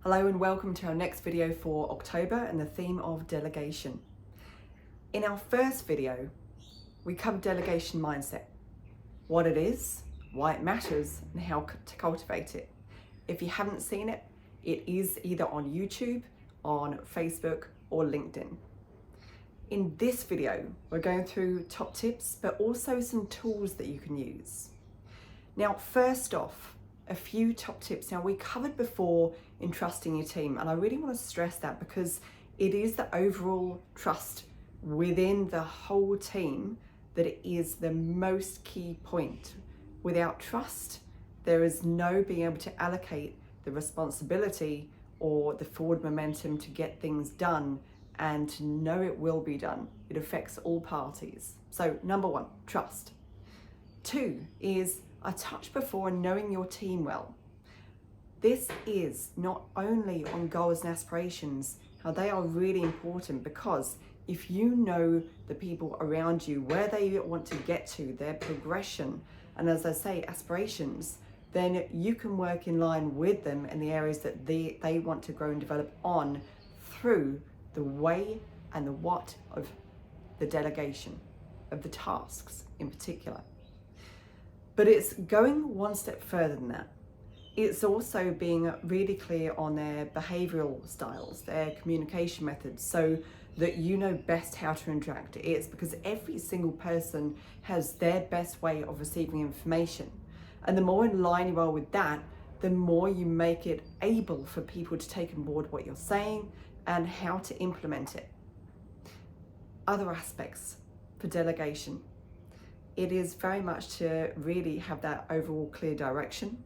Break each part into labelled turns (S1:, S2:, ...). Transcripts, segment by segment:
S1: Hello and welcome to our next video for October and the theme of delegation. In our first video, we covered delegation mindset, what it is, why it matters, and how to cultivate it. If you haven't seen it, it is either on YouTube, on Facebook, or LinkedIn. In this video, we're going through top tips, but also some tools that you can use. Now, first off, a few top tips. Now, we covered before in trusting your team, and I really want to stress that because it is the overall trust within the whole team that is the most key point. Without trust, there is no being able to allocate the responsibility or the forward momentum to get things done and to know it will be done. It affects all parties. So number one, trust. Two is, I touched before, knowing your team well. This is not only on goals and aspirations, how they are really important, because if you know the people around you, where they want to get to, their progression, and as I say, aspirations, then you can work in line with them in the areas that they want to grow and develop on through the way and the what of the delegation, of the tasks in particular. But it's going one step further than that. It's also being really clear on their behavioral styles, their communication methods, so that you know best how to interact. It's because every single person has their best way of receiving information. And the more in line you are with that, the more you make it able for people to take on board what you're saying and how to implement it. Other aspects for delegation. It is very much to really have that overall clear direction.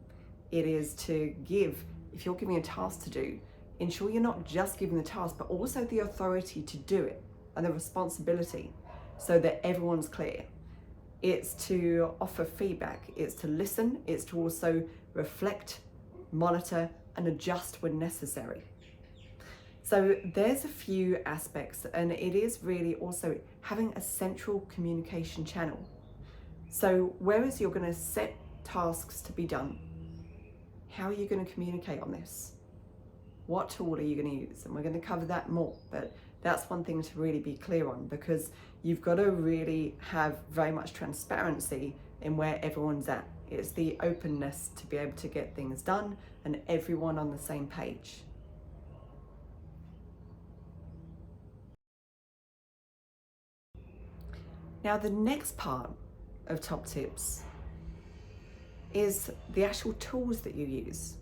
S1: It is to give, if you're giving a task to do, ensure you're not just giving the task, but also the authority to do it and the responsibility so that everyone's clear. It's to offer feedback, it's to listen, it's to also reflect, monitor, and adjust when necessary. So there's a few aspects, and it is really also having a central communication channel. So whereas you're going to set tasks to be done, how are you going to communicate on this? What tool are you going to use? And we're going to cover that more, but that's one thing to really be clear on, because you've got to really have very much transparency in where everyone's at. It's the openness to be able to get things done and everyone on the same page. Now, the next part of top tips is the actual tools that you use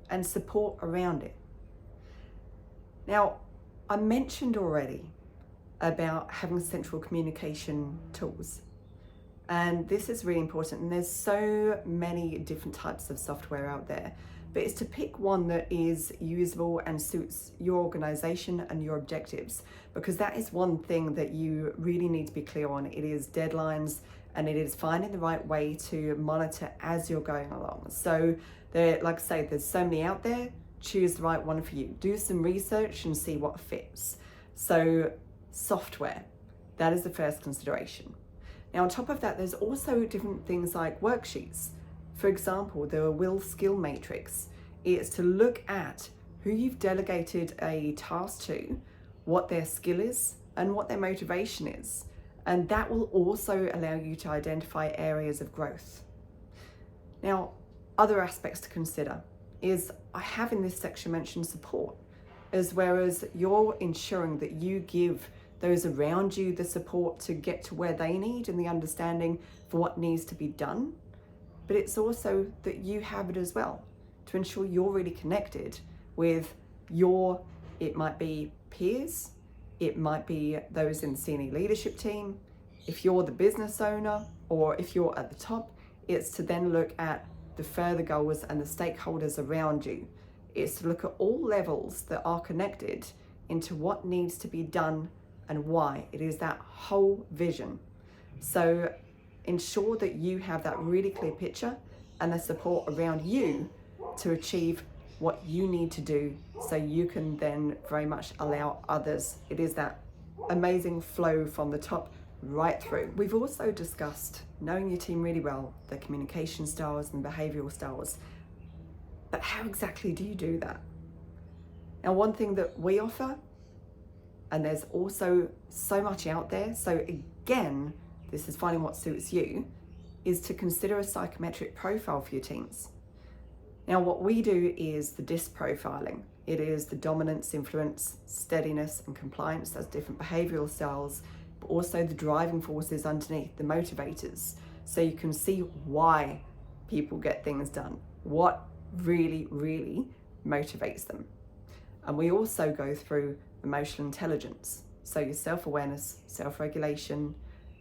S1: and support around it. Now, I mentioned already about having central communication tools, and this is really important, and there's so many different types of software out there, but it's to pick one that is usable and suits your organization and your objectives, because that is one thing that you really need to be clear on. It is deadlines, and it is finding the right way to monitor as you're going along. So there, like I say, there's so many out there. Choose the right one for you. Do some research and see what fits. So software, that is the first consideration. Now, on top of that, there's also different things like worksheets. For example, the will skill matrix. It's to look at who you've delegated a task to, what their skill is, and what their motivation is. And that will also allow you to identify areas of growth. Now, other aspects to consider is, I have in this section mentioned support, as well as you're ensuring that you give those around you the support to get to where they need and the understanding for what needs to be done. But it's also that you have it as well to ensure you're really connected with your, it might be peers, it might be those in the senior leadership team. If you're the business owner or if you're at the top, it's to then look at the further goals and the stakeholders around you. It's to look at all levels that are connected into what needs to be done and why. It is that whole vision. So ensure that you have that really clear picture and the support around you to achieve what you need to do, so you can then very much allow others. It is that amazing flow from the top right through. We've also discussed knowing your team really well, their communication styles and behavioral styles. But how exactly do you do that? Now, one thing that we offer, and there's also so much out there, so again, this is finding what suits you, is to consider a psychometric profile for your teams. Now, what we do is the DISC profiling. It is the dominance, influence, steadiness, and compliance. That's different behavioral styles, but also the driving forces underneath, the motivators. So you can see why people get things done, what really, really motivates them. And we also go through emotional intelligence. So your self-awareness, self-regulation,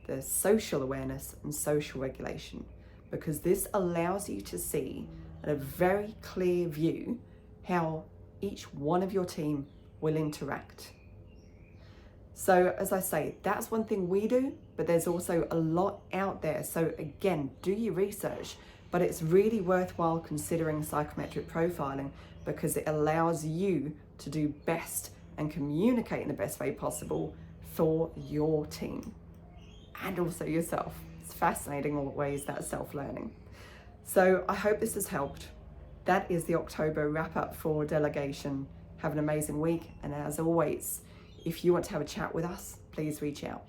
S1: the social awareness and social regulation, because this allows you to see at a very clear view how each one of your team will interact. So as I say, that's one thing we do, but there's also a lot out there. So again, do your research, but it's really worthwhile considering psychometric profiling because it allows you to do best and communicate in the best way possible for your team and also yourself. It's fascinating always, that self-learning. So I hope this has helped. That is the October wrap up for Delegation. Have an amazing week. And as always, if you want to have a chat with us, please reach out.